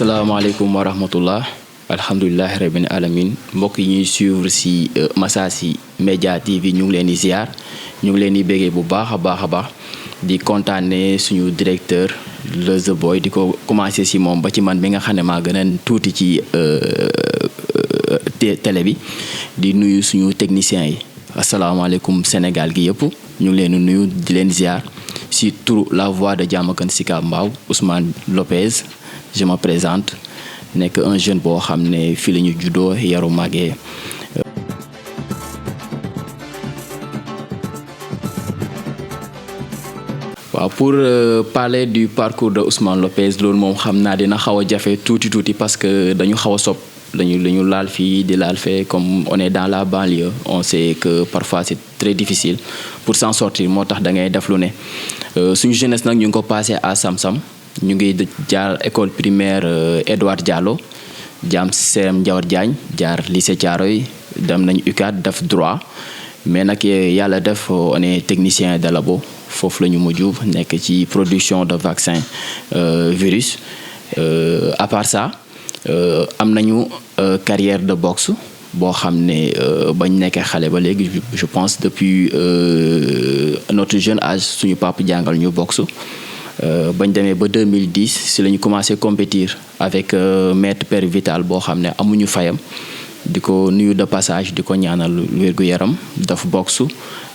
asalaamaaleykum wa rahmatullah alhamdulilahi rabbil alamin mbokk yi ñuy suivre ci Massacy Media TV ñu ngi leen di ziar ñu ngi leen di béggee bu baax a baax di kontaane suñu directeur le The Boy di ko commencé ci moom ba ci man bi nga xam ne maa gën a tuuti ci télé bi di nuyu suñu techniciens yi asalaamaaleykum Sénégal gi yëpp ñu ngi leen di nuyu di leen ziar ci turu la voix de Diamaguène Sicap Mbao Ousmane Lopez je me présente nekk un jeune boo xam ne fii la ñu juddoo yaru màggee. waaw pour parler du parcours de Ousmane Lopez loolu moom xam naa dina xaw a jafe tuuti parce que dañu xaw a sob dañu laal fii di laal fee comme on est dans la banlieue on sait que parfois c'est très difficile pour s'en sortir moo tax da ngay def lu ne suñu jeunesse nag ñu ngi ko passé à Sam-Sam ñu ngi jaar école primaire Edouard Diallo jaam CM Ndiawar Diagne jaar lycée Thiaroye dem nañu UCAD def droit mais nag yàlla def on est technicien de labo foofu la ñu mujj nekk ci production de vaccin virus à part ça am nañu carrière de boxe boo xam ne bañ nekkee xale ba léegi je pense depuis notre jeune âge suñu papa jàngal ñu boxe bañ demee ba 2010 si la ñu commencé compétir avec maître Père Vital boo xam ne amuñu fayam di ko nuyu de passage di ko ñaanal wér-gu-yaram daf boxe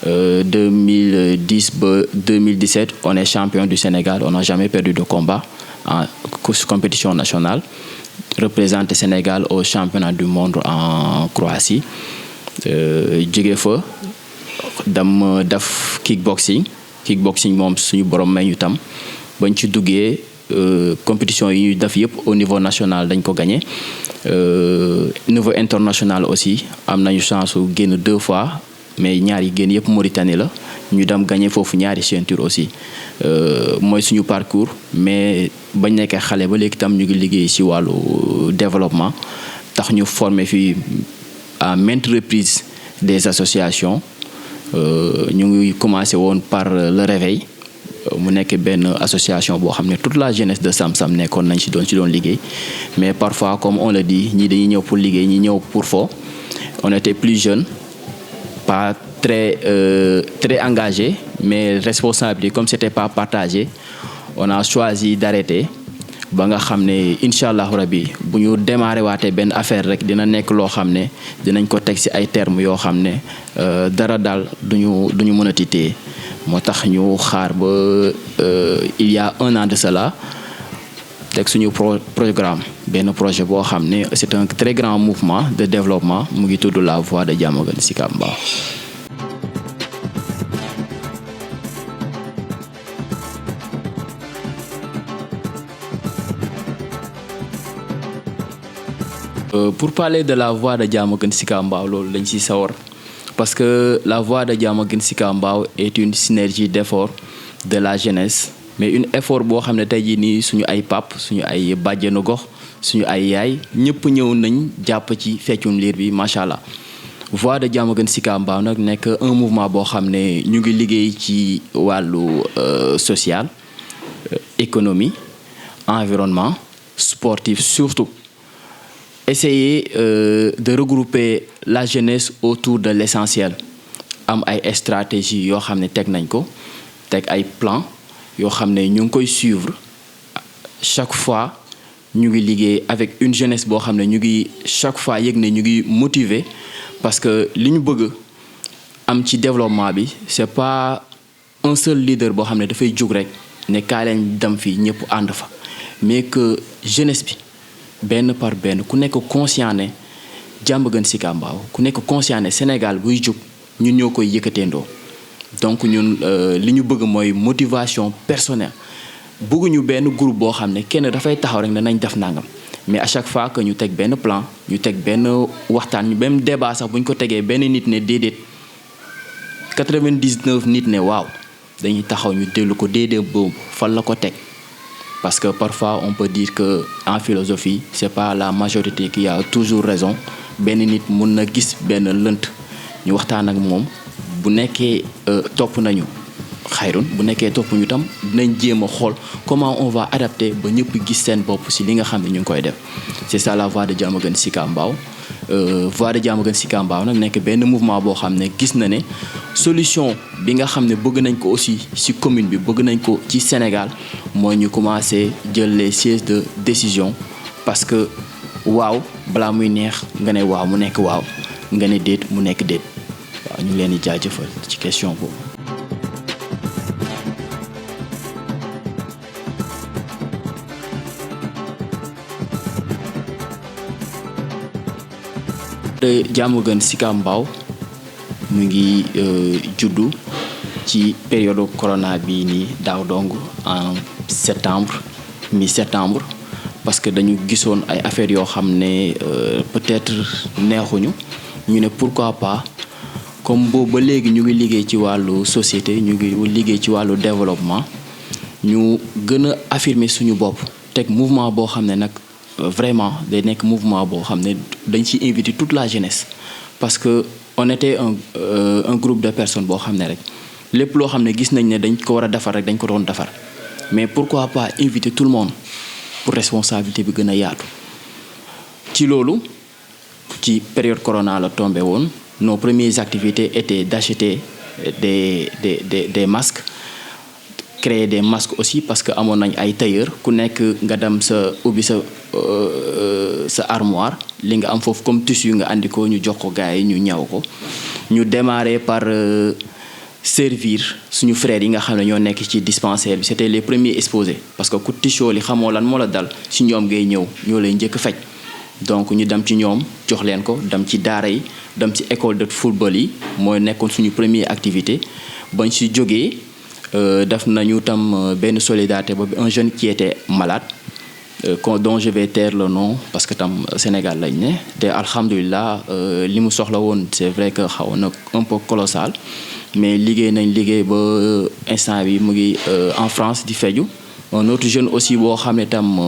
2010 ba 2017 on est champion du Sénégal on n'a jamais perdu de combat en compétition nationale représenté Sénégal au championnat du monde en Croatie jóge fa dem def kickboxing moom suñu borom may ñu tam bañ ci duggee compétition yi ñu def yëpp au niveau national dañ ko gagné niveau international aussi am nañu chance su génn 2 fois mais ñaar yi génn yëpp Mauritanie la ñu dem gagné foofu ñaari ceinture aussi mooy suñu parcours mais bañ nekkee xale ba léegi tam ñu ngi liggéey ci wàllu développement tax ñu formé fii à maintes reprises des associations ñu ngi commencé woon par le réveil mu nekk benn association boo xam ne toute la jeunesse de Sam-Sam nekkoon nañ ci doon liggéey mais parfois comme on le dit ñii dañuy ñëw pour liggéey ñi ñëw pour fo on était plus jeunes pas très engagés mais responsabilité comme c'était pas partagé on a choisi d'arrêter ba nga xam ne incha allahu rabi bu ñu démarré waatee benn affaire rek dina nekk loo xam ne dinañ ko teg ci ay termes yoo xam ne dara daal duñu mën a téye moo tax ñu xaar ba il y a 1 an de cela teg suñu programme benn projet boo xam ne c'est un très grand mouvement de développement mu ngi tudd la voix de Diamaguène Sicap Mbao. Pour parler de la voix de Diamaguène Sicap Mbao loolu dañ ci sawar parce que la voix de Diamaguène Sicap Mbao est une synergie d'efforts de la jeunesse mais une effort boo xam ne tey jii nii suñu ay pap suñu ay bàjjenu gox suñu ay yaay ñëpp ñëw nañ jàpp ci feccum liir bi macha allah. voix de Diamaguène Sicap Mbao nag nekk un mouvement boo xam ne ñu ngi liggéey ci wàllu social économie environnement sportif surtout. Essayer de regrouper la jeunesse autour de l'essentiel am ay stratégie yoo xam ne teg nañ ko teg ay plan yoo xam ne ñu ngi koy suivre chaque fois ñu ngi liggéey avec une jeunesse boo xam ne ñu ngi chaque fois yëg ne ñu ngi motiver parce que li ñu bëgg am ci développement bi c'est pas un seul leader boo xam ne dafay jóg rek ne kaay leen dem fii ñëpp ànd fa mais que jeunesse bi benn par benn ku nekk conscient ne Diamaguène Sicap Mbao ku nekk conscient ne Sénégal buy jóg ñun ñoo koy yëkkateendoo donc ñun li ñu bëgg mooy motivation personnelle bëgguñu benn groupe boo xam ne kenn dafay taxaw rek ne nañ def nangam mais à chaque fois que ñu teg benn plan ñu teg benn waxtaan ñu même débat sax bu ñu ko tegee benn nit ne déedéet 99 nit ne waaw dañuy taxaw ñu déglu ko déedéet boobu fan la ko teg. Parce que parfois on peut dire que en philosophie c'est pas la majorité qui a toujours raison benn nit mun na gis benn lënt ñu waxtaan ak moom bu nekkee topp nañu xayrun bu nekkee topp ñu tam dinañ jéem a xool comment on va adapter ba ñëpp gis seen bopp si li nga xam ne ñu ngi koy def. C'est ça la voix de Diamaguène Sicap Mbao. Voix de Diamaguène Sicap Mbao nag nekk benn mouvement boo xam ne gis na ne solution bi nga xam ne bëgg nañ ko aussi ci commune bi bëgg nañ ko ci Sénégal mooy ñu commencer jël les sièges de décision parce que waaw balaa muy neex nga ne waaw mu nekk waaw nga ne déet mu nekk déet waaw ñu leen di jaajëfal ci question boobu. Diamaguène Sicap Mbao mu ngi juddu ci période corona bii nii daaw dong en septembre mi-septembre parce que dañu gisoon ay affaires yoo xam ne peut-être neexuñu ñu ne pourquoi pas comme boobu ba léegi ñu ngi liggéey ci wàllu société ñu ngi liggéey ci wàllu développement ñu gën a affirmer suñu bopp teg mouvement boo xam ne nag vraiment day nekk mouvement boo xam ne dañ ci inviter toute la jeunesse parce que on était un groupe de personnes boo xam ne rek lépp loo xam ne gis nañ ne dañ ko war a defar rek dañ ko doon defar mais pourquoi pas inviter tout le monde pour responsabilité bi gën a yaatu. ci loolu ci période corona la tombé woon nos premières activités étaient d'acheter des masques. Créer des masques aussi parce que amoon nañ ay tailleur ku nekk nga dem sa ubbi sa armoire li nga am foofu comme tissu nga andi ko ñu jox ko gars yi ñu ñaw ko ñu démarrer par servir suñu frères yi nga xam ne ñoo nekk ci dispensaire bi c'était les premiers exposés parce que ku tissu li xamoo lan moo la dal si ñoom ngay ñëw ñoo lay njëkk faj donc ñu dem ci ñoom jox leen ko dem ci daara yi dem ci école de football yi mooy nekkoon suñu première activité bañ si jógee. Def nañu tam benn solidarité boobu un jeune qui était malade dont je vais taire le nom parce que tam Sénégal lañ ne te alhamdulilah li mu soxla woon c'est vrai que xaw na un peu colossal mais liggéey ba instant bi mu ngi en France di feju un autre jeune aussi boo xam ne tam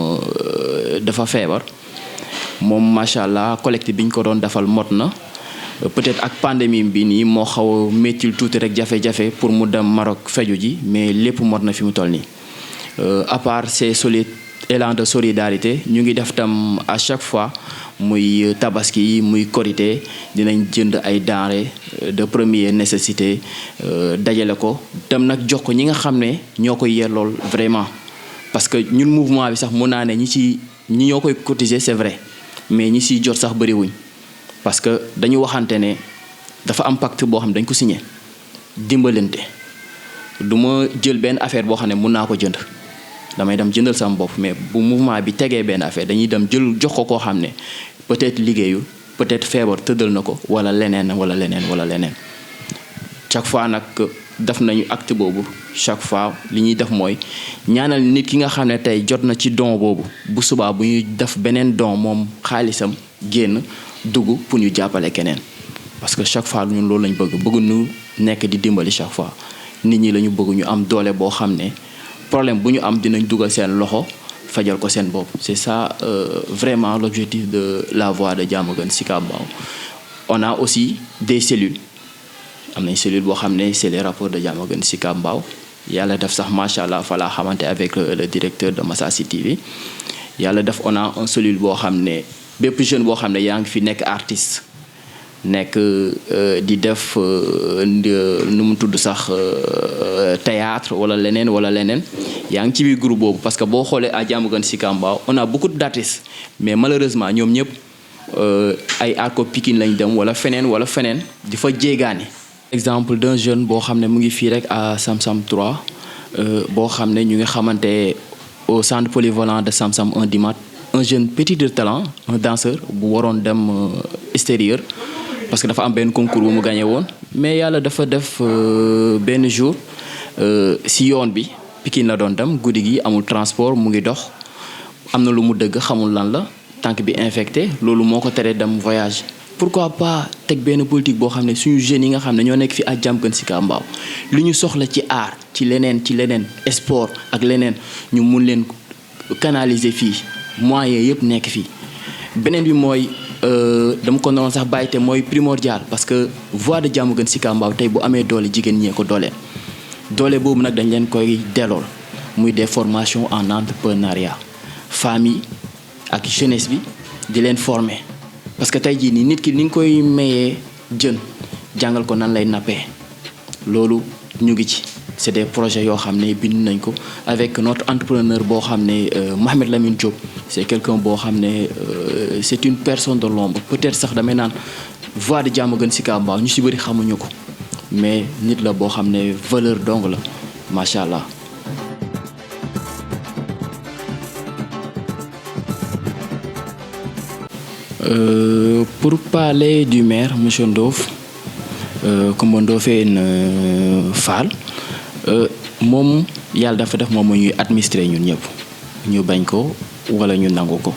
dafa feebar moom macha allah collecte bi ñu ko doon defal mot na. Peut-être ak pandémie bi nii moo xaw a méttil tuuti rek jafe-jafe pour mu dem Maroc feju ji mais lépp mot na fi mu toll nii à part ces élan de solidarité ñu ngi def tam à chaque fois muy tabaski muy korité dinañ jënd ay denrées de première nécessité dajale ko dem nag jox ko ñi nga xam ne ñoo koy yellool vraiment parce que ñun mouvement bi sax mun naa ne ñi ñoo koy cotiser c'est vrai mais ñi siy jot sax bëriwuñ parce que dañu waxante ne dafa am pacte boo xam ne dañ ko signé dimbalante du ma jël benn affaire boo xam ne mun naa ko jënd damay dem jëndal sama bopp mais bu mouvement bi tegee benn affaire dañuy dem jël jox ko koo xam ne peut-être liggéeyu peut-être feebar tëddal na ko wala leneen chaque fois nag def nañu acte boobu chaque fois li ñuy def mooy ñaanal nit ki nga xam ne tey jot na ci don boobu bu subaa bu ñuy def beneen don moom xaalisam génn dugg pour ñu jàppale keneen parce que chaque fois ñun loolu lañ bëgg ñu nekk di dimbali chaque fois nit ñi lañu bëgg ñu am doole boo xam ne problème bu ñu am dinañ dugal seen loxo fajal ko seen bopp c'est ça vraiment l'objectif de la voix de Diamaguène Sicap Mbao. On a aussi des cellules am nañ cellule boo xam ne c'est les rapports de Diamaguène Sicap Mbao yàlla def sax macha allah fa laa xamante avec le directeur de Massassi TV yàlla def on a un cellule boo xam ne bépp jeune boo xam ne yaa ngi fi nekk artiste nekk di def nu mu tudd sax théâtre wala leneen yaa ngi ci biir groupe boobu parce que boo xoolee à Diamaguène Sicap Mbao on a beaucoup d'artistes mais malheureusement ñoom ñëpp ay arco Pikine lañ dem wala feneen di fa jéegaane. Exemple d'un jeune boo xam ne mu ngi fii rek à Sam-Sam 3 boo xam ne ñu ngi xamante au centre polyvalent de Sam-Sam un dimanche. Un jeune petit de talent un danseur bu waroon dem extérieur parce que dafa am benn concours bu mu gagné woon mais yàlla dafa def benn jour si yoon bi Pikine la doon dem guddi gi amul transport mu ngi dox am na lu mu dëgg xamul lan la tànk bi infecté loolu moo ko teree dem voyage. Pourquoi pas teg benn politique boo xam ne suñu jeunes yi nga xam ne ñoo nekk fi à Diamaguène Sicap Mbao li ñu soxla ci art ci leneen sport ak leneen ñu mun leen canaliser fii. Moyens yëpp nekk fii beneen bi mooy dama ko noonu sax bàyyi te mooy primordial parce que voix de Diamaguène Sicap Mbao tey bu amee doole jigéen ñee ko dooleel doole boobu nag dañ leen koy dellool muy des formations en entrepreneuriat famille ak jeunesse bi di leen former parce que tey jii nii nit ki ni nga koy mayee jën jàngal ko nan lay nappee loolu ñu ngi ci c'est des projets yoo xam ne bind nañ ko avec notre entrepreneur boo xam ne Mohamed Lamine Diop c'est quelqu'un boo xam ne c'est une personne de l'ombre peut-être sax damay naan voix de Diamaguène Sicap Mbao ñu si bëri xamuñu ko mais nit la boo xam ne valeur dong la macha allah. Pour parler du maire monsieur Ndof Coumba Ndoffène Fall moom yàlla dafa def moom ñuy administrer ñun ñëpp ñu bañ ko wala ñu nangu ko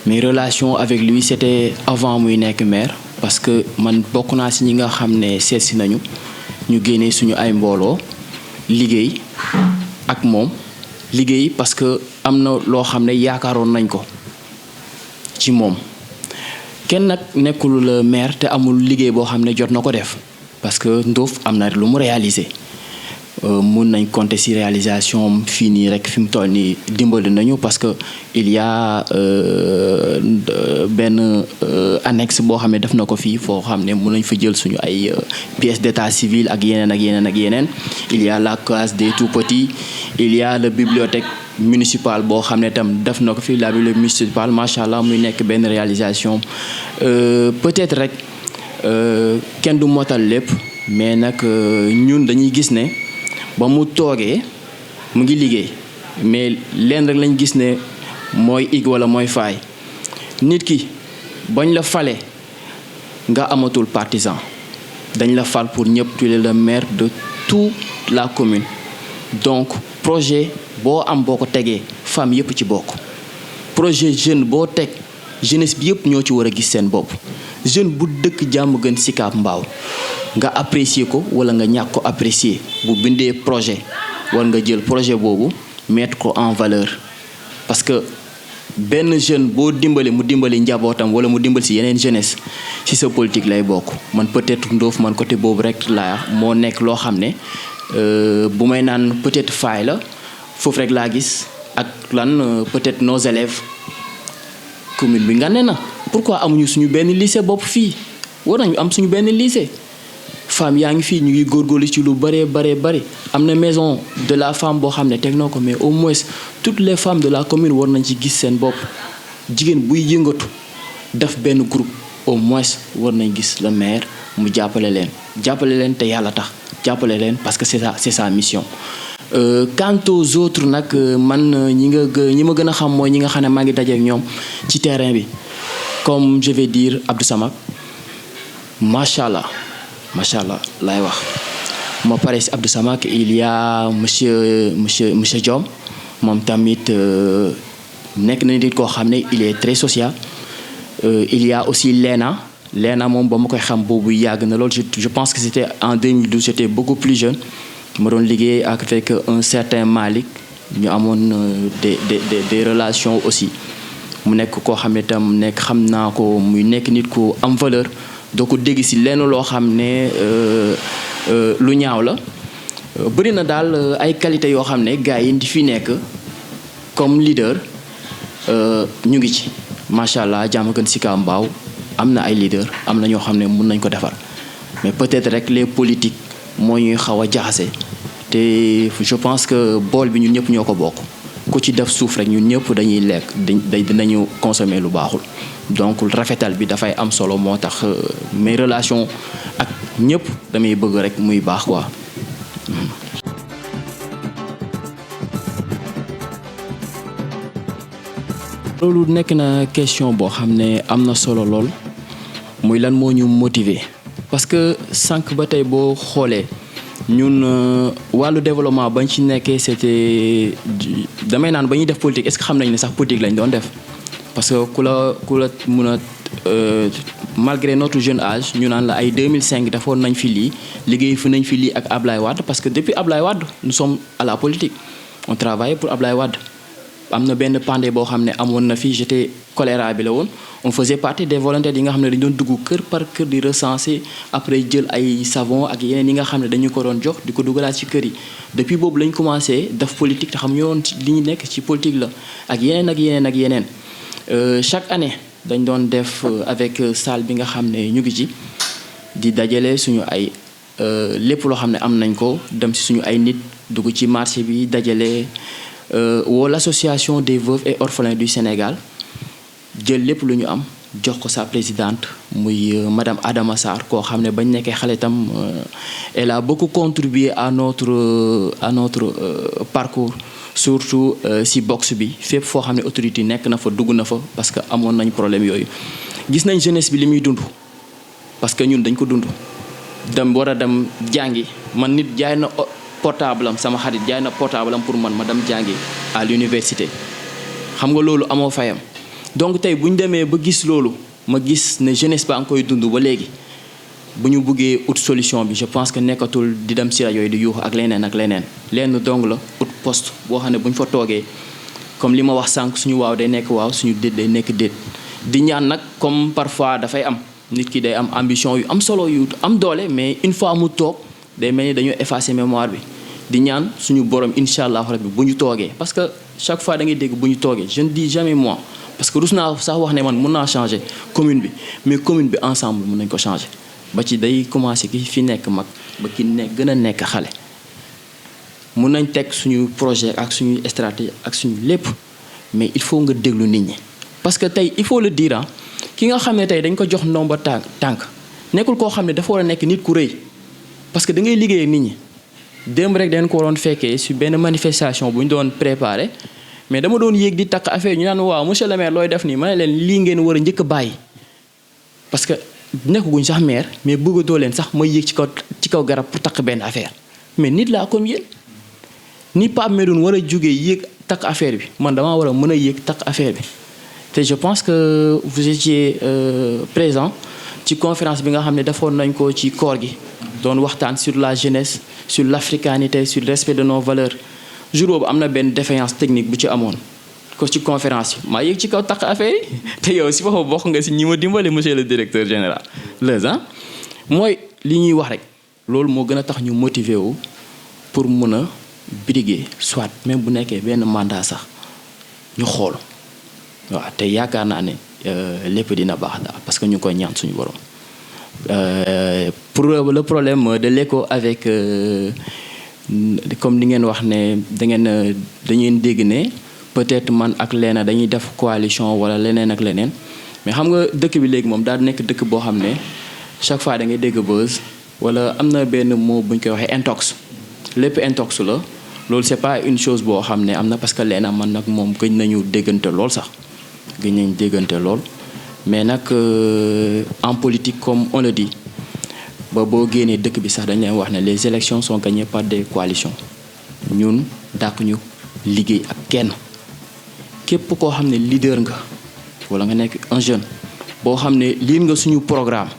mes relations avec lui c'était avant muy nekk maire parce que man bokk naa ci ñi nga xam ne seet si nañu ñu génnee suñu ay mbooloo liggéey ak moom liggéey parce que am na loo xam ne yaakaaroon nañ ko ci moom kenn nag nekkul le maire te amul liggéey boo xam ne jot na ko def parce que Ndof am na lu mu réaliser mun nañ compter ci réalisation fii nii rek fi mu toll nii dimbali nañu parce que il y a benn annexe boo xam ne def na ko fii foo xam ne mun nañ fa jël suñu ay pièces d'état civil ak yeneen ak yeneen ak yeneen il y a la case des tout-petits il y a la bibliothèque municipale boo xam ne tam def na ko fii la bibliothèque municipale macha allah muy nekk benn réalisation peut-être rek kenn du motal lépp mais nag ñun dañuy gis ne ba mu toogee mu ngi liggéey mais leen rek lañ gis ne mooy ig wala mooy faay nit ki bañ la fale nga amatul partisan dañ la fal pour ñëpp tu es le maire de toute la commune donc projet boo am boo ko tegee femme yëpp ci bokk projet jeune boo teg jeunesse bi yëpp ñoo ci war a gis seen bopp jeune bu dëkk Diamaguène Sicap Mbao nga apprécier ko wala nga ñàkk ko apprécier bu bindee projet war nga jël projet boobu mettre ko en valeur parce que benn jeune boo dimbali mu dimbali njabootam wala mu dimbali ci yeneen jeunesse ci sa politique lay bokk man peut-être Ndof man côté boobu rek laa moo nekk loo xam ne bu may naan peut-être faay la foofu rek laa gis ak lan peut-être nos élèves commune bi nga ne na pourquoi amuñu suñu benn lycée bopp fii war nañu am suñu benn lycée femme yaa ngi fii ñu ngi góorgóorlu ci lu bëree bari am na maison de la femme boo xam ne teg na ko mais au moins toutes les femmes de la commune war nañ ci gis seen bopp jigéen buy yëngatu def benn groupe au moins war nañ gis le maire mu jàppale leen te yàlla tax jàppale leen parce que c'est sa mission. Quant aux autres nag man ñi ma gën a xam mooy ñi nga xam ne maa ngi dajeek ñoom ci terrain bi comme je vais dire Abdou Samak macha allah laay wax ma pare si Abdou Samak il y a monsieur Diom moom tamit nekk na nit koo xam ne il est très social il y a aussi Léna moom ba ma koy xam boobu yàgg na lool je pense que c'était en 2012 j'étais beaucoup plus jeune ma doon liggéey avec un certain Malick ñu amoon des relations aussi mu nekk koo xam ne tam nekk xam naa ko muy nekk nit ku am valeur doo ko dégg ci lenn loo xam ne lu ñaaw la bëri na daal ay qualité yoo xam ne gars yi di fi nekk comme leader ñu ngi ci macha allah Diamaguène Sicap Mbao am na ay leader am na ñoo xam ne mun nañ ko defar mais peut-être rek les politiques moo ñuy xaw a jaxase te je pense que bool bi ñun ñëpp ñoo ko bokk ku ci def suuf rek ñun ñëpp dañuy lekk dinañu consommer lu baaxul donc rafetal bi dafay am solo moo tax mes relations ak ñëpp damay bëgg rek muy baax quoi. loolu nekk na question boo xam ne am na solo lool muy lan moo ñu motiver parce que sànq ba tey boo xoolee ñun wàllu développement bañ ci nekkee c'était damay naan ba ñuy def politique est-ce que xam nañ ne sax politique lañ doon def parce que ku la mun a malgré notre jeune âge ñu naan la ay 2005 defoon nañ fi lii liggéey fi nañ fi lii ak Ablaye Wade parce que depuis Ablaye Wade nous sommes à la politique on travaille pour Ablaye Wade am na benn pandé boo xam ne amoon na fi j'étais choléra bi la woon on faisait partie des volontaires yi nga xam ne dañu doon dugg kër par kër di recenser après jël ay savon ak yeneen yi nga xam ne dañu ko doon jox di ko dugalaat ci kër yi depuis boobu lañ commencé def politique te xam ñoo li ñu nekk ci politique la ak yeneen ak yeneen ak yeneen chaque année dañ doon def avec salle bi nga xam ne ñu ngi ci di dajale suñu ay lépp loo xam ne am nañ ko dem ci suñu ay nit dugg ci marché bi dajale woo l'association des veuves et orphelins du Sénégal jël lépp lu ñu am jox ko sa présidente muy madame Adama Sarr koo xam ne bañ nekkee xale itam elle a beaucoup contribué à notre parcours surtout si box bi fépp foo xam ne autorité nekk na fa dugg na fa parce que amoon nañ problème yooyu gis nañ jeunesse bi li muy dund parce que ñun dañ ko dund dem war a dem jàngi man nit jaay na portable am sama xarit jaay na portable am pour man ma dem jàngi à l'université xam nga loolu amoo fayam donc tey bu ñu demee ba gis loolu ma gis ne jeunesse ba nga koy dund ba léegi bu ñu buggee ut solution bi je pense que nekkatul di dem si rajo yi di yuuxu ak leneen lenn dong la ut poste boo xam ne bu ñu fa toogee comme li ma wax sànq suñu waaw day nekk waaw suñu déet day nekk déet di ñaan nag comme parfois dafay am nit ki day am ambition yu am solo yu am doole mais une fois mu toog day mel ni dañoo effacer mémoire bi di ñaan suñu borom incha allah rabbi bu ñu toogee parce que chaque fois da ngay dégg bu ñu toogee je ne dis jamais moi parce que rus naa sax wax ne man mën naa changer commune bi mais commune bi ensemble mën nañ ko changer ba ci day commencer ki fi nekk mag ba ki nekk gën a nekk xale mën nañ teg suñu projet ak suñu stratégie ak suñu lépp mais il faut nga déglu nit ñi parce que tey il faut le dire ki nga xam ne tey dañ ko jox ndomba tànk nekkul koo xam ne dafa war a nekk nit ku rëy parce que da ngay liggéey ak nit ñi démb rek dañ ko waroon fekkee si benn manifestation bu ñu doon préparé mais dama doon yéeg di takk affaire ñu naan waaw monsieur le maire looy def nii ma ne leen lii ngeen war a njëkk a bàyyi parce que nekkaguñ sax maire mais bëggatoo leen sax ma yéeg ci kaw garab pour takk benn affaire mais nit laa comme yéen ni Pape Medoune war a jógee yéeg takk affaire bi man damaa war a mën a yéeg takk affaire bi te je pense que vous étiez présent ci conférence bi nga xam ne defoon nañ ko ci koor gi doon waxtaan sur la jeunesse sur l'africanité sur le respect de nos valeurs jour boobu am na benn défaillance technique bu ci amoon ko ci conférence yi maa yéeg ci kaw takk affaire yi te yow si boppam bokk nga si ñi ma dimbale monsieur le directeur général les mooy li ñuy wax rek loolu moo gën a tax ñu motiver wu pour mun a briguer soit même bu nekkee benn mandat sax ñu xool waaw te yaakaar naa ne lépp dina baax daal parce que ñu ngi koy ñaan suñu borom pour le problème de l'écho avec comme ni ngeen wax ne dañuy dégg ne peut-être man ak Léna dañuy def coalition wala leneen ak leneen mais xam nga dëkk bi léegi moom daal nekk dëkk boo xam ne chaque fois da ngay dégg buzz wala am na benn mot bu ñu koy waxee intox lépp intox la loolu c'est pas une chose boo xam ne am na parce que Léna man nag moom gëj nañu déggante lool sax gëj nañu déggante lool mais nag en politique comme on le dit ba boo génnee dëkk bi sax dañ leen wax ne les élections sont gagnées par des coalitions ñun dàq ñu liggéey ak kenn képp koo xam ne leader nga wala nga nekk un jeune boo xam ne lii nga suñu programme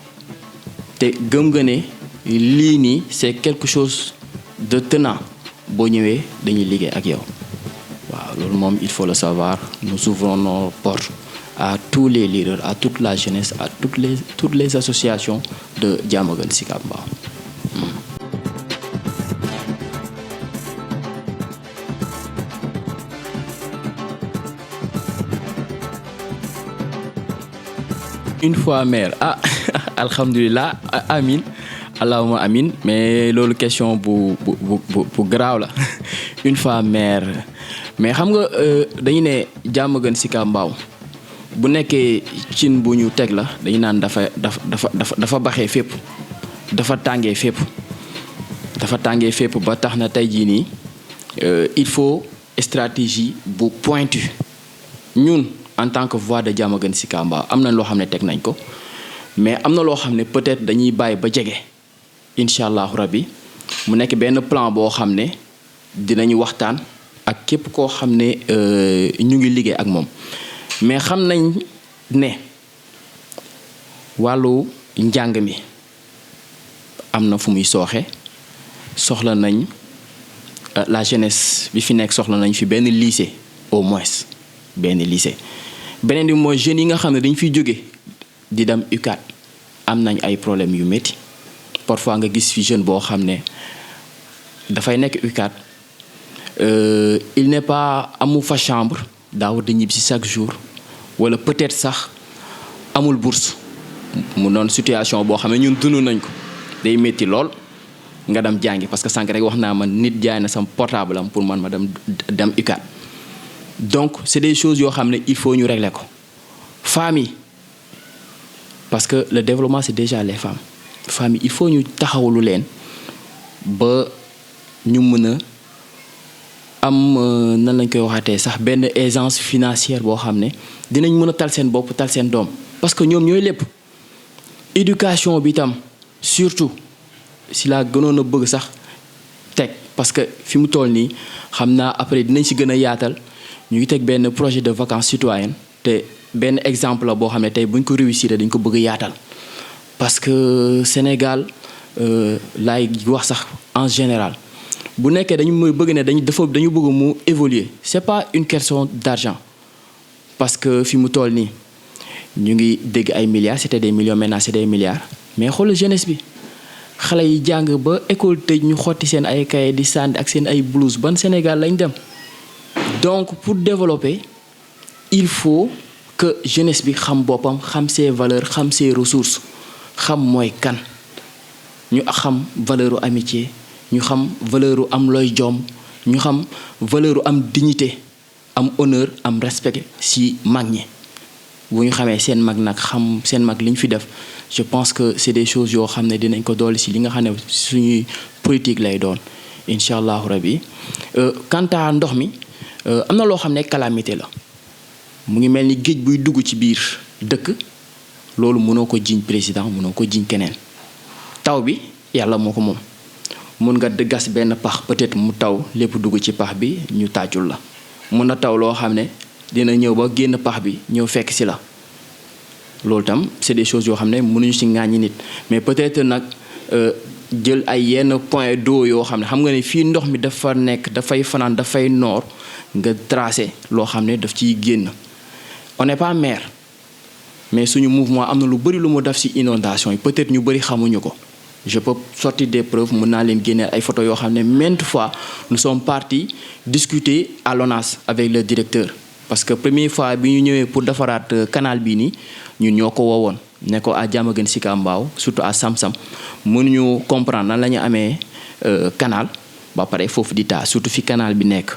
te gëm nga ne lii nii c'est quelque chose de tenant boo ñëwee dañuy liggéey ak yow waaw loolu moom il faut le savoir nous ouvrons nos portes à tous les leaders à toute la jeunesse à toutes les associations de Diamaguène Sicap Mbao. Une fois maire alhamdulilah amin allahuma amin mais loolu question bu garaaw la une fois maire mais xam nga dañu ne Diamaguène Sicap Mbao bu nekkee cin bu ñu teg la dañu naan dafa baxee fépp dafa tàngee fépp ba tax na tey jii nii il faut stratégie bu pointue ñun en tant que voix de Diamaguène Sicap Mbao am na loo xam ne teg nañ ko mais am na loo xam ne peut-être dañuy bàyyi ba jege incha allahu rabbi mu nekk benn plan boo xam ne dinañu waxtaan ak képp koo xam ne ñu ngi liggéey ak moom mais xam nañ ne wàllu njàng mi am na fu muy soxla nañ la jeunesse bi fi nekk soxla nañ fi benn lycée au moins benn lycée. beneen bi mooy jeunes yi nga xam ne dañ fiy jóge di dem UCAD am nañ ay problèmes yu métti parfois nga gis fi jeune boo xam ne dafay nekk UCAD il n'est pas amu fa chambre daaw di ñibbi si chaque jour wala peut-être sax amul bourse mu noon situation boo xam ne ñun dund nañ ko day métti lool nga dem jàngi parce que sànq rek wax naa man nit jaay na sama portable am pour man ma dem UCAD. donc c'est des choses yoo xam ne il faut ñu régler ko famille parce que le développement c'est déjà les femmes famille il faut ñu taxawlu leen ba ñu mën a am nan lañ koy waxatee sax benn aisance financière boo xam ne dinañ mën a tal seen bopp tal seen doom parce que ñoom ñooy lépp. éducation bi tam surtout si laa gënoon a bëgg sax teg parce que fi mu toll nii xam naa après dinañ si gën a yaatal ñu ngi teg benn projet de vacances citoyennes te benn exemple la boo xam ne tey buñ ko réussir dañ ko bëgg a yaatal parce que Sénégal laay wax sax en général bu nekkee dañu bëgg ne dañu bëgg mu évoluer c'est pas une question d'argent parce que fi mu toll nii ñu ngi dégg ay milliards c'était des millions maintenant c'est des milliards mais xoolal jeunesse bi xale yi jàng ba école tëj ñu xotti seen ay cahier di sànni ak seen ay blouse ban Sénégal lañ dem donc pour développer il faut que jeunesse bi xam boppam xam ses valeurs xam ses ressources xam mooy kan ñu xam valeuru amitié ñu xam valeuru am looy jom ñu xam valeuru am dignité am honneur am respect si mag ñi bu ñu xamee seen mag nag xam seen mag li ñu fi def je pense que c'est des choses yoo xam ne dinañ ko dolli si li nga xam ne suñuy politique lay doon incha allahu rabi. quant à ndox mi am na loo xam ne calamité la mu ngi mel ni géej buy dugg ci biir dëkk loolu mënoo ko jiñ président mënoo ko jiñ keneen taw bi yàlla moo ko moom mun nga gas benn pax peut-être mu taw lépp dugg ci pax bi ñu tàccul la mun na taw loo xam ne dina ñëw ba génn pax bi ñëw fekk si la loolu tam c'est des choses yoo xam ne mënuñu si ŋàññi nit mais peut-être nag jël ay yenn point d'eau yoo xam ne xam nga ne fii ndox mi dafa nekk dafay fanaan dafay noor nga tracé loo xam ne daf ciy génn on n'est pas maire mais suñu mouvement am na lu bari lu mu def ci inondation yi peut-être ñu bari xamuñu ko je peux sortir des preuves mën naa leen génneel ay photos yoo xam ne maintes fois nous sommes partis discuter à l'ONAS avec le directeur parce que première fois bi ñu ñëwee pour defaraat canal bii nii ñun ñoo ko woowoon ne ko à Diamaguène Sicap Mbao surtout à Samsam mënuñu comprendre nan la ñu amee canal ba pare foofu di taa surtout fi canal bi nekk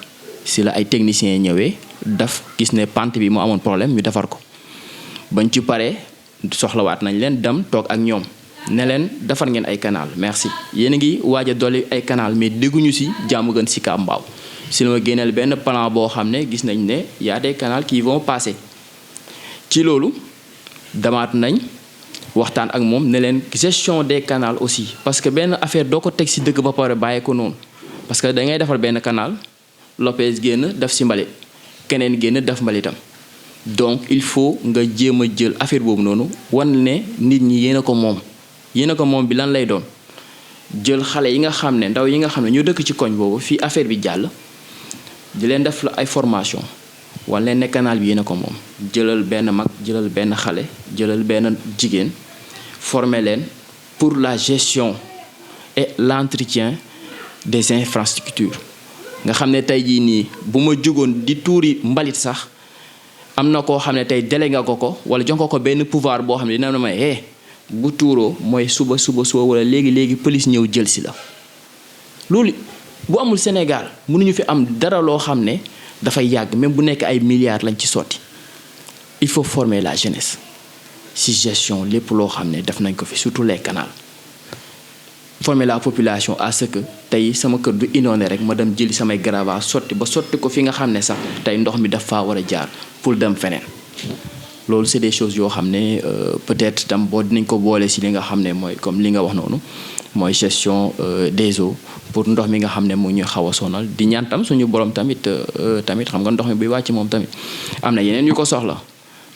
si la ay techniciens ñëwee daf gis ne pente bi mu amoon problème ñu defar ko bañ ci paree soxlawaat nañ leen dem toog ak ñoom ne leen defar ngeen ay canal merci yéen a ngi waaj a dolli ay canal mais dégguñu si Diamaguène Sicap Mbao si la ma génneel benn plan boo xam ne gis nañ ne y a des canaux qui vont passer ci loolu damaat nañ waxtaan ak moom ne leen gestion des canaux aussi parce que benn affaire doo ko teg si dëkk ba pare bàyyi ko noonu parce que da ngay defar benn canal Lopez génn def si mbalit keneen génn def mbalitam donc il faut nga jéem a jël affaire boobu noonu wan ne nit ñi yéen a ko moom bi lan lay doon jël xale yi nga xam ne ndaw yi nga xam ne ñoo dëkk ci koñ boobu fii affaire bi jàll di leen def la ay formation wala leen ne canal bi yéen a ko moom jëlal benn mag jëlal benn xale jëlal benn jigéen former leen pour la gestion et l'entretien des infrastructures nga xam ne tey jii nii bu ma jógoon di tuuri mbalit sax am na koo xam ne tey délégué nga ko wala jox ko benn pouvoir boo xam ne dina may bu tuuroo mooy suba wala léegi police ñëw jël si la loolu bu amul Sénégal mënuñu fi am dara loo xam ne dafay yàgg même bu nekk ay milliards lañ ci sotti il faut former la jeunesse ci gestion lépp loo xam ne def nañ ko fi surtout les canaux former la population à ce que tey sama kër du inondé rek ma dem jëli samay gravats sotti ko fi nga xam ne sax tey ndox mi daf faa war a jaar pour dem feneen loolu c'est des choses yoo xam ne peut-être tam boo dinañ ko boole ci li nga xam ne mooy comme li nga wax noonu mooy gestion des eaux pour ndox mi nga xam ne mu ñu xaw a sonal di ñaan tam suñu borom tamit xam nga ndox mi buy wàcc moom tamit am na yeneen yu ko soxla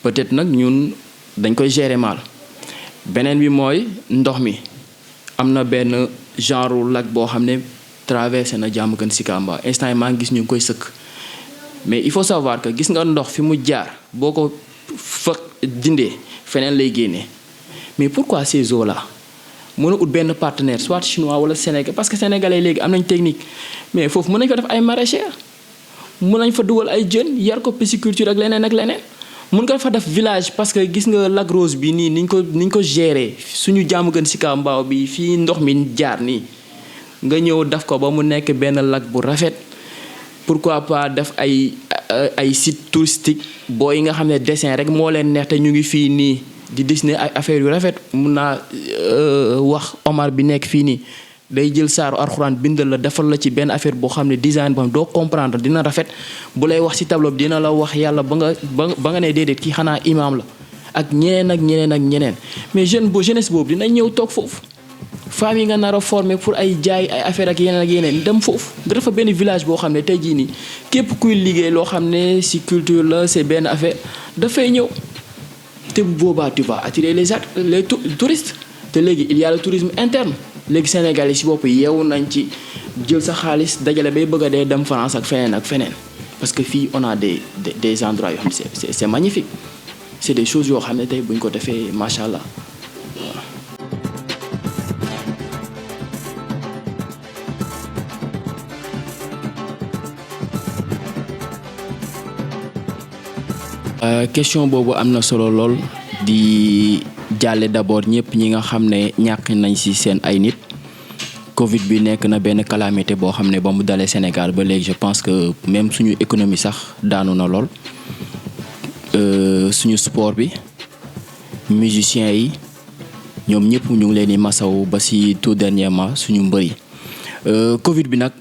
peut-être nag ñun dañ koy gérer mal beneen bi mooy ndox mi am na benn genre lac boo xam ne traversé na Diamaguène Sicap Mbao instant yi maa ngi gis ñu ngi koy sëkk mais il faut savoir que gis nga ndox fi mu jaar boo ko fa dindee feneen lay génnee mais pourquoi ces eaux là mën a ut benn partenaire soit chinois wala sénégalais parce que sénégalais léegi am nañ technique mais foofu mën nañ fa def ay maraîchers mën nañ fa dugal ay jën yar ko pisciculture ak leneen ak leneen mën nga fa def village parce que gis nga Lac Rose bi nii niñ ko gérer suñu jaamu gën si Kaaw Mbaaw bi fii ndox mi jaar nii nga ñëw def ko ba mu nekk benn lac bu rafet pourquoi pas def ay site touristique boo yi nga xam ne dessin rek moo leen neex te ñu ngi fii nii di dessiner ay affaire yu rafet mun naa wax Omar bi nekk fii nii day jël saaru alxuraan bindal la defal la ci benn affaire boo xam ne design boo xam doo comprendre dina rafet bu lay wax ci tableau bi dina la wax yàlla ba nga ne déedéet kii xanaa imam la ak ñeneen mais jeunesse boobu dina ñëw toog foofu femmes yi nga nar a former pour ay jaay ay affaire ak yeneen dem foofu nga dafa benn village boo xam ne tey jii nii képp kuy liggéey loo xam ne ci culture la c'est benn affaire dafay ñëw te bu boobaa tu vas attirer les touristes te léegi il y a le tourisme interne léegi Sénégal yi ci bopp yeewu nañ ci jël sa xaalis dajale bay bëgg a dee dem France ak feneen parce que fii on a des endroits yoo xam ne c'est magnifique c'est des choses yoo xam ne tey buñ ko defee macha allah. Question boobu am na solo lool di jàlle d'abord ñëpp ñi nga xam ne ñàkk nañ ci seen ay nit Covid bi nekk na benn calamité boo xam ne ba mu dalee Sénégal ba léegi je pense que même suñu économie sax daanu na lool suñu sport bi musiciens yi ñoom ñëpp ñu ngi leen di masaw ba ci tout dernièrement suñu mbër yi Covid bi nag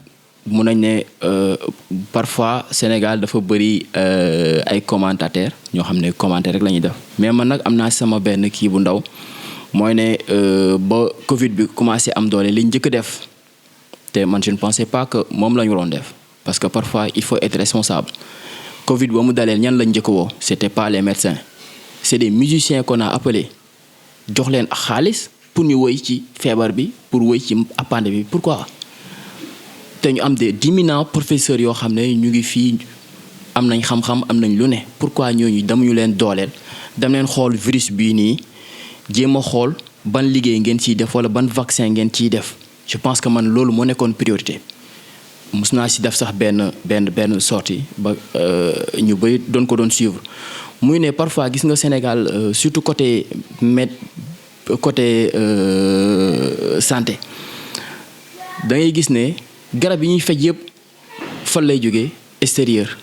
mun nañ ne parfois Sénégal dafa bëri ay commentateurs ñoo xam ne commentaire rek la ñuy def mais man nag am naa sama benn kii bu ndaw mooy ne ba Covid bi commencé am doole li njëkk def te man je ne pensais pas que moom la ñu waroon def parce que parfois il faut être responsable Covid ba mu dalee ñan lañ njëkk woo c'était pas les médecins c'est des musiciens qu'on a appelés jox leen xaalis pour ñu woy ci feebar bi pour woy ci pandémie bi pourquoi. te ñu am des d'éminents professeurs yoo xam ne ñu ngi fii am nañ xam-xam am nañ lu ne pourquoi ñooñu damuñu leen dooleel dem leen xool virus bii nii jéem a xool ban liggéey ngeen ciy def wala ban vaccin ngeen ciy def je pense que man loolu moo nekkoon priorité mus naa si def sax benn sortie ba ñu bëri doon suivre muy ne parfois gis nga Sénégal surtout côté santé da ngay gis ne garab yi ñuy faj yëpp fan lay jógee extérieur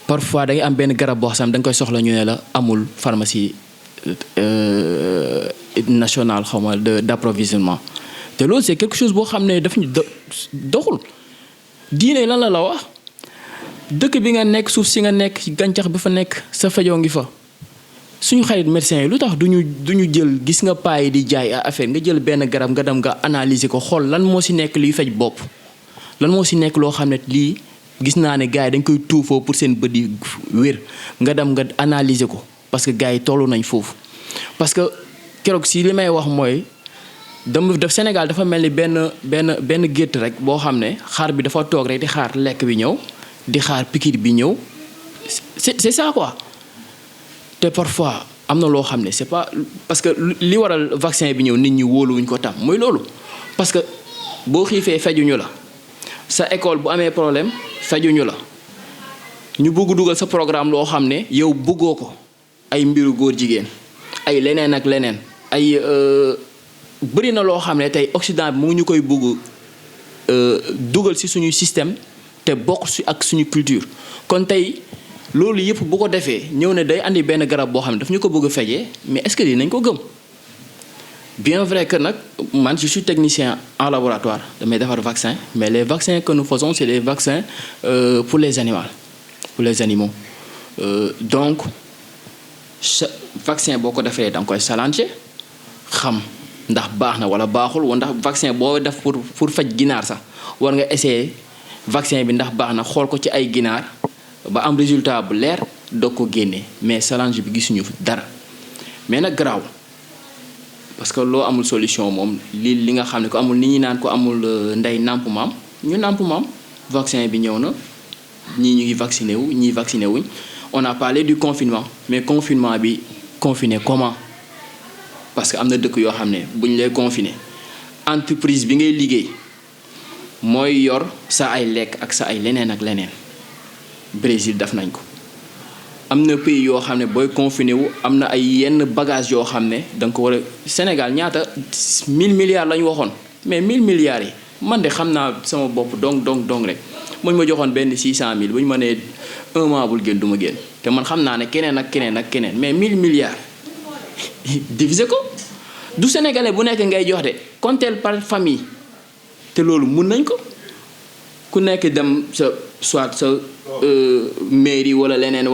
parfois da ngay am benn garab boo xam da nga koy soxla ñu ne la amul pharmacie nationale xaw ma d'approvisionnement te loolu c'est quelque chose boo xam ne daf ñu doxul diine lan la wax dëkk bi nga nekk suuf si nga nekk gàncax bi fa nekk sa fajoo ngi fa suñu xarit médecins yi lu tax duñu jël gis nga payi di jaay affaire nga jël benn garab nga dem nga analyser ko xool lan moo si nekk liy faj bopp lan moo si nekk loo xam ne lii gis naa ne gars yi dañ koy tuufoo pour seen bët yi wér nga dem nga analyser ko parce que gars yi tollu nañ foofu parce que keroog si li may wax mooy def Sénégal dafa mel ni benn gétt rek boo xam ne xar bi dafa toog rek di xaar lekk bi ñëw di xaar piqûre bi ñëw c'est ça quoi te parfois am na loo xam ne c'est pas parce que li waral vaccin bi ñëw nit ñi wóoluwuñ ko tam mooy loolu parce que boo xiifee fejuñu la sa école bu amee problème fejuñu la ñu bëgg dugal sa programme loo xam ne yow bëggoo ko ay mbiru góor jigéen ay leneen ak leneen ay bëri na loo xam ne tey Occident bi mu ngi ñu koy bëgg dugal ci suñu système te bokk ci ak suñu culture kon tey loolu yëpp bu ko defee ñëw ne day andi benn garab boo xam ne daf ñu ko bëgg a fejee mais est-ce que dinañ ko gëm bien vrai que nag man je suis technicien en laboratoire damay defar vaccin mais les vaccins que nous faisons c'est des vaccins pour les animaux donc vaccin boo ko defee da nga koy challenger xam ndax baax na wala baaxul wala ndax vaccin boo def pour faj ginaar sax war nga essayer vaccin bi ndax baax na xool ko ci ay ginaar ba am résultat bu leer doog ko génnee mais challenge bi gisuñu dara mais nag garaaw parce que loo amul solution moom li nga xam ne ko amul nit ñi naan ko amul ndey nàmp maam ñu nàmp maam vaccin bi ñëw na ñii ñu ngi vacciné wu ñii vacciné wuñ. On a parlé du confinement mais confinement bi confiné comment parce que am na dëkk yoo xam ne bu ñu lay confiné entreprise bi ngay liggéey mooy yor sa ay lekk ak sa ay leneen ak leneen Brésil def nañ ko. am na pays yoo xam ne booy confiné wu am na ay yenn bagage yoo xam ne da nga ko war a Sénégal ñaata 1000 milliards la ñu waxoon mais 1000 milliards yi man de xam naa sama bopp dong rek bu ñu ma joxoon benn 600000 bu ñu ma nee un mois bul génn du ma génn te man xam naa ne keneen ak keneen mais 1000 milliards diviser ko du sénégalais bu nekk ngay jox de compter par famille te loolu mun nañ ko ku nekk dem soit sa mairie wala leneen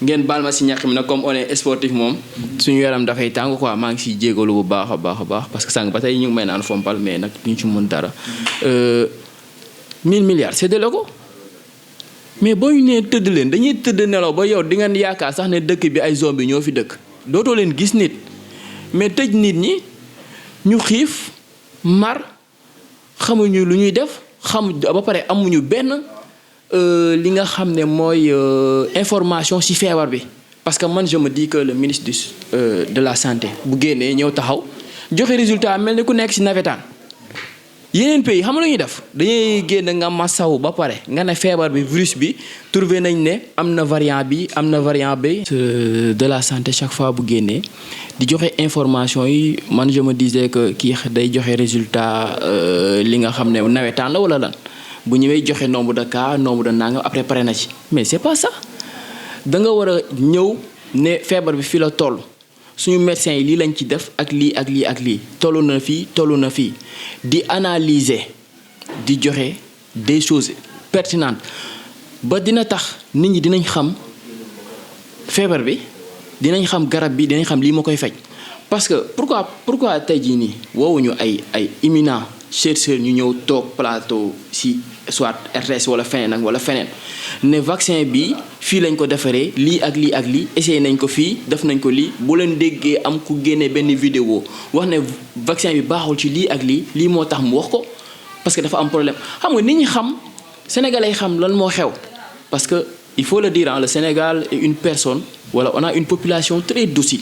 ngeen baal ma si ñàkk mi nag comme on est sportif moom suñu yaram dafay tàng quoi maa ngi siy jégalu bu baax a baax parce que sànq ba tey ñu ngi may naan fompal mais nag duñ ci mën dara 1000 milliards c'est de la ko mais boo ñu nee tëdd leen dañuy tëdd nelaw ba yow di ngeen yaakaar sax ne dëkk bi ay zombie ñoo fi dëkk dootoo leen gis nit mais tëj nit ñi ñu xiif mar xamuñu lu ñuy def ba pare amuñu benn li nga xam ne mooy information ci feebar bi parce que man je me dis que le ministre de la santé bu génnee ñëw taxaw joxe résultat mel ni ku nekk ci nawetaan yeneen pays xam nga lu ñuy def dañuy génn nga masawu ba pare nga ne feebar bi virus bi trouvé nañ ne am na variant bi am na variant B. de la santé chaque fois bu génnee di joxe information yi man je me disais que kii day joxe résultat li nga xam ne nawetaan la wala lan bu ñëwee joxe nombre de cas nombre de nangam après pare na ci mais c'est pas ça da nga war a ñëw ne feebar bi fii la toll. suñu médecins yi lii lañ ci def ak lii tollu na fii di analyser di joxe des choses pertinentes ba dina tax nit ñi dinañ xam feebar bi dinañ xam garab bi dinañ xam lii ma koy faj parce que pourquoi tey jii nii woowuñu ay éminents chercheurs ñu ñëw toog plateau si soit RTS wala feneen ne vaccin bi fii lañ ko defaree lii ak lii essayé nañ ko fii def nañ ko lii bu leen déggee am ku génnee benn vidéo wax ne vaccin bi baaxul ci lii ak lii moo tax mu wax ko parce que dafa am problème xam nga nit ñi xam sénégalais yi xam lan moo xew parce que il faut le dire le Sénégal est une personne wala on a une population très docile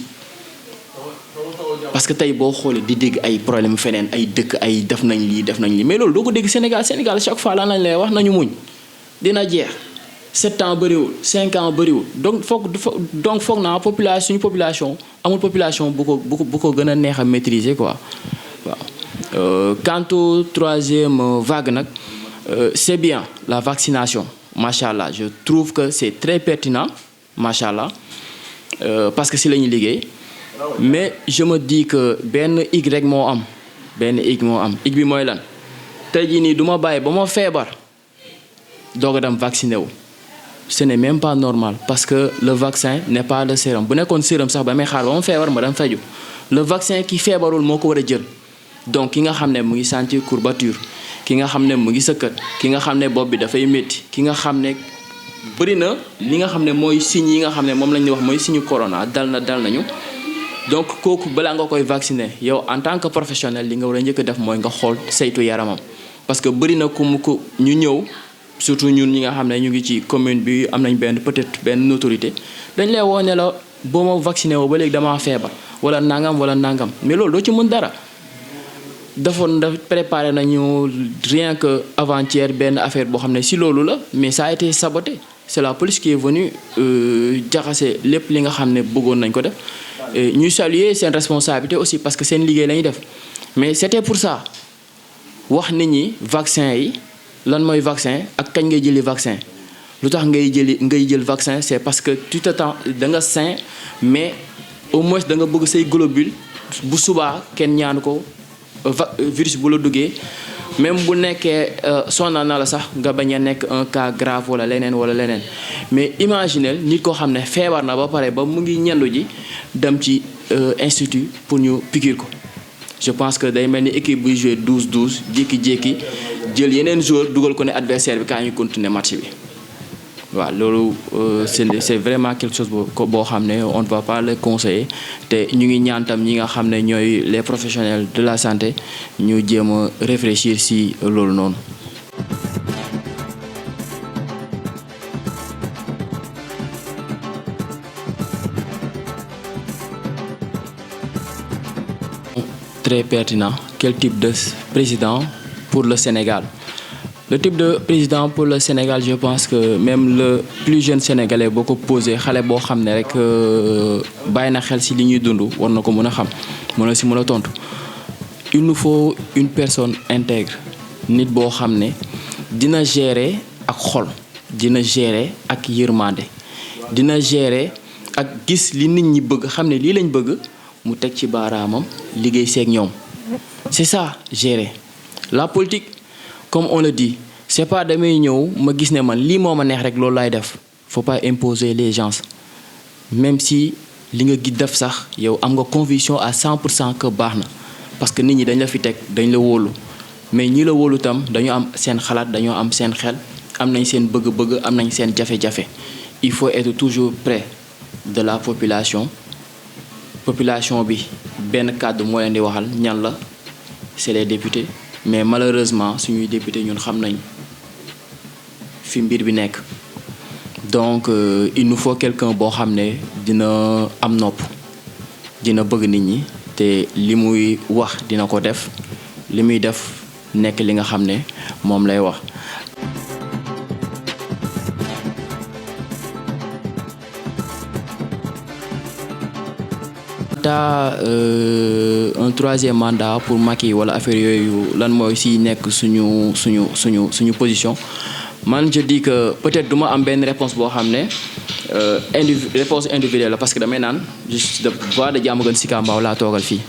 parce que tey boo xoolee di dégg ay problème feneen ay dëkk ay def nañ lii mais loolu doo ko dégg Sénégal chaque fois lan lañ lay wax nañu muñ dina jeex 7 ans bëriwul 5 ans bëriwul donc foog naa suñu population amul population bu ko gën a neex a maîtriser quoi waaw. Quant au troisième vague nag c'est bien la vaccination macha allah je trouve que c'est très pertinent macha allah parce que si la ñuy liggéey. mais je me dis que benn hic rek moo am hic bi mooy lan tey jii nii du ma bàyyi ba ma feebar doog a dem vacciné wu ce n'est même pas normal parce que le vaccin n'est pas le sérum bu nekkoon sérum sax ba may xaar ba ma feebar ma dem faju le vaccin ki feebarul moo ko war a jël donc ki nga xam ne mu ngi sentir courbature ki nga xam ne mu ngi sëkkat ki nga xam ne bopp bi dafay métti ki nga xam ne bëri na li nga xam ne mooy signes yi nga xam ne moom lañ wax mooy signe corona dal nañu. donc kooku balaa nga koy vacciner yow en tant que professionnel li nga war a njëkk a def mooy nga xool saytu yaramam parce que bëri na ku ñu ñëw surtout ñun ñi nga xam ne ñu ngi ci commune bi am nañ peut-être benn autorité dañ lay woo ne la boo ma vacciné woo ba léegi damaa feebar wala nangam mais loolu doo ci mën dara dafa préparé nañu rien que avant-hier benn affaire boo xam ne si loolu la mais ça a été saboté c'est la police qui est venue jaxase lépp li nga xam ne bëggoon nañ ko def. ñuy saluer seen responsabilité aussi parce que seen liggéey la ñuy def mais c'était pour ça wax nit ñi vaccin yi lan mooy vaccin ak kañ ngay jëli vaccin lu tax ngay jël vaccin c'est parce que tu t'attends da nga sain mais au moins da nga bëgg say globule bu subaa kenn ñaanu ko virus bu la duggee même bu nekkee sonal na la sax nga bañ a nekk un cas grave wala leneen mais imaginez nit koo xam ne feebar na ba pare ba mu ngi ñendu ji dem ci institut pour ñu piqûre ko je pense que day mel ni équipe buy jouer 12-12 jékki-jékki jël yeneen joueur dugal ko ne adversaire bi kaa ñu continuer match bi waaw loolu c'est vraiment quelque chose boo xam ne on ne va pas le conseiller te ñu ngi ñaan tam ñi nga xam ne ñooy les professionnels de la santé ñu jéem a réfléchir ci loolu noonu. très pertinent. Quel type de président pour le Sénégal? Le type de président pour le Sénégal, je pense que même le plus jeune Sénégalais boo ko posé xale boo xam ne rek bàyyi na xel ci li ñuy dund war na ko mën a xam mën a ci mën a tontu. Il nous faut une personne intègre nit boo xam ne dina gérer ak xol, dina gérer ak yërmande, dina gérer ak gis li nit ñi bëgg xam ne lii lañ bëgg mu teg ci baaraamam liggéey seeg ñoom. C'est ça gérer la politique. Comme on le dit, c'est pas damay ñëw ma gis ne man lii moo ma neex rek loolu laay def. Faut pas imposer les gens même si li nga gi def sax yow am nga conviction à 100% que baax na parce que nit ñi dañ la fi teg dañ la wóolu mais ñi la wóolu tam dañoo am seen xalaat dañoo am seen xel am nañ seen bëgg-bëgg am nañ seen jafe-jafe. Il faut être toujours près de la population bi benn kàddu moo leen di waxal ñan la c'est les députés. Mais malheureusement suñuy député ñun xam nañ fi mbir bi nekk donc il nous faut quelqu'un boo xam ne dina am nopp dina bëgg nit ñi te li muy wax dina ko def li muy def nekk li nga xam ne moom lay wax. Un troisième mandat pour Macky wala affaire yooyu lan mooy si nekk suñu position man je dis que peut-être du ma am benn réponse boo xam ne réponse individuelle la parce que damay naan juste de voix de Diamaguène Sicap Mbao laa toogal fii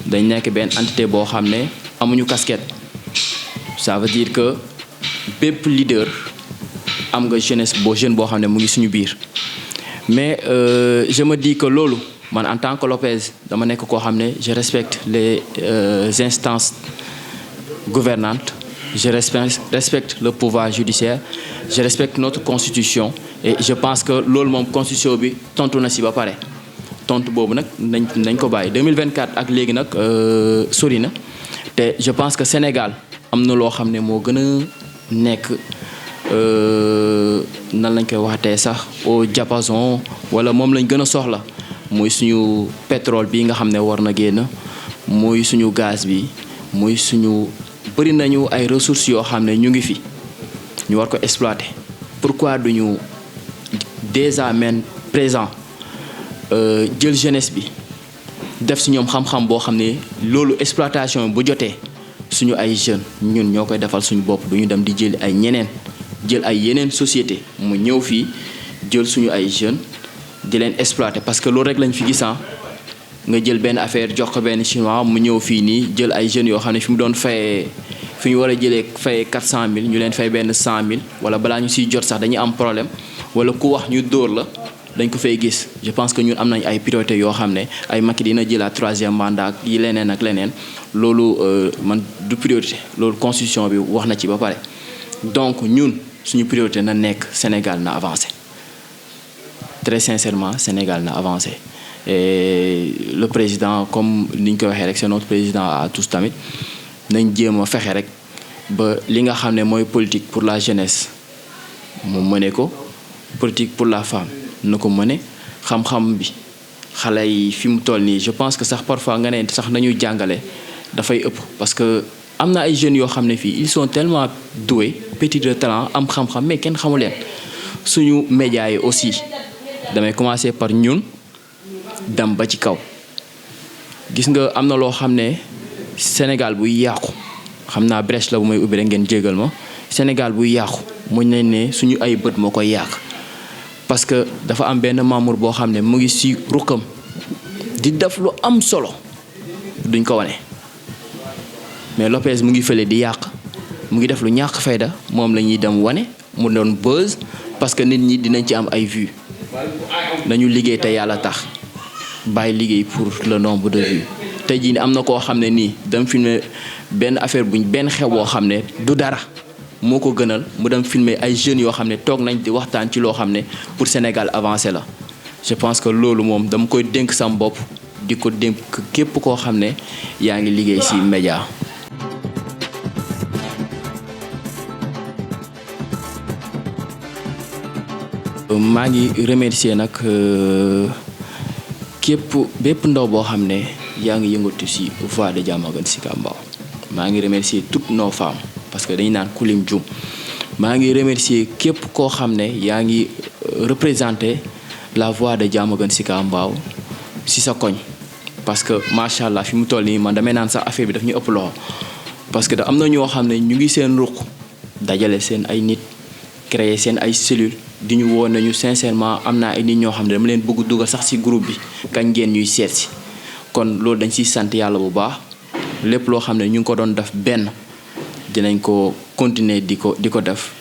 dañ nekk benn entité boo xam ne amuñu casquette. Ça veut dire que bépp leader am nga jeunesse jeune boo xam ne mu ngi suñu biir mais je me dis que loolu man en tant que Lopez dama nekk koo xam ne je respecte les instances gouvernantes, je respecte le pouvoir judiciaire, je respecte notre constitution et je pense que loolu moom constitution bi tontu na ci ba pare tontu boobu nag nañ ko bàyyi 2024 ak léegi nag sori na te je pense que Sénégal am na loo xam ne moo gën a nekk nan lañ koy waxatee sax au diapason wala moom lañ gën a soxla. muy suñu pétrole bi nga xam ne war na génn muy suñu gaz bi muy suñu bëri nañu ay ressources yoo xam ne ñu ngi fi ñu war ko exploiter. Pourquoi duñu déjà même présent jël jeunesse bi def ci ñoom xam-xam boo xam ne loolu exploitation bu jotee suñu ay jeunes ñun ñoo koy defal suñu bopp duñu dem di jël ay ñeneen jël ay yeneen société mu ñëw fii jël suñu ay jeunes. di leen exploiter parce que loolu rek lañ fi gis nga jël benn affaire jox ko benn chinois mu ñëw fii nii jël ay jeunes yoo xam ne fi mu doon fayee fi ñu war a jëlee fayee 400000 ñu leen fay benn 100000 wala balaa ñu siy jot sax dañuy am problème wala ku wax ñu dóor la dañ ko fay gis. Je pense que ñun am nañ ay priorité yoo xam ne ay Macky dina jëlaat troisième mandat yi leneen ak leneen loolu man du priorité loolu constitution bi wax na ci ba pare donc ñun suñu priorité na nekk Sénégal na avancé. Très sincèrement Sénégal na avancé et le président comme ni ñu ko waxee rek c'est notre président à tous tamit nañ jéem a fexe rek ba li nga xam ne mooy politique pour la jeunesse mu mëne ko politique pour la femme na ko mëne xam-xam bi xale yi fi mu toll nii je pense que sax parfois nga ne sax nañuy jàngale dafay ëpp parce que am na ay jeunes yoo xam ne fii ils sont tellement doués petits de talent am xam-xam mais kenn xamu leen suñu médias yi aussi. damay commencer par ñun dem ba ci kaw gis nga am na loo xam ne Sénégal buy yàqu xam naa brèche la bu may ubbi rek ngeen jégal ma Sénégal buy yàqu muñ nañ ne suñu ay bët moo koy yàq parce que dafa am benn membre boo xam ne mu ngi ci rukkam di def lu am solo duñ ko wane mais Lopez mu ngi fële di yàq mu ngi def lu ñàkk fayda moom la ñuy dem wane mu doon buzz parce que nit ñi dinañ ci am ay vues. nañu liggéey te yàlla tax bàyyi liggéey pour le nombre de vues tey jii am na koo xam ne nii dem filmer benn affaire benn xew boo xam ne du dara moo ko gënal mu dem filmer ay jeunes yoo xam ne toog nañ di waxtaan ci loo xam ne pour Sénégal avancé la. Je pense que loolu moom dama koy dénk sam bopp di ko dénk képp koo xam ne yaa ngi liggéey ci média. maa ngi remercier nag bépp ndaw boo xam ne yaa ngi yëngatu ci voie de Diamaguène Sicap Mbao maa ngi remercier toutes nos femmes parce que dañu naan kulim jum maa ngi remercier képp koo xam ne yaa ngi représenter la voie de Diamaguène Sicap Mbao ci sa koñ parce que macha allah fi mu toll nii man damay naan sax affaire bi daf ñu ëpp loxo parce que am na ñoo xam ne ñu ngi seen ruq dajale seen ay nit créer seen ay cellules di ñu woon nañu sincèrement am naa ay nit ñoo xam ne dama leen bëgg dugal sax ci groupe bi kañ ngeen ñuy seet si kon loolu dañ ciy sant yàlla bu baax lépp loo xam ne ñu ngi ko doon def benn dinañ ko continuer di ko def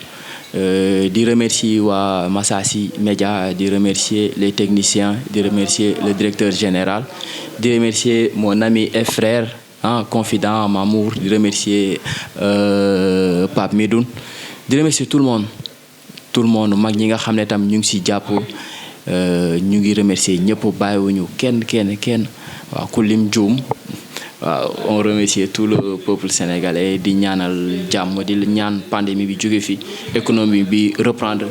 di remercier waa Massassi Média di remercier les techniciens di remercier le directeur général di remercier mon ami et frère confident Mamour di remercier Pape Medoune di remercier tout le monde mag ñi nga xam ne tam ñu ngi ci jàpp ñu ngi remercier ñëpp bàyyiwuñu kenn waaw ku lim juum waaw on remercie tout le peuple sénégalais di ñaanal jàmm di ñaan pandémie bi jóge fi économie bi reprendre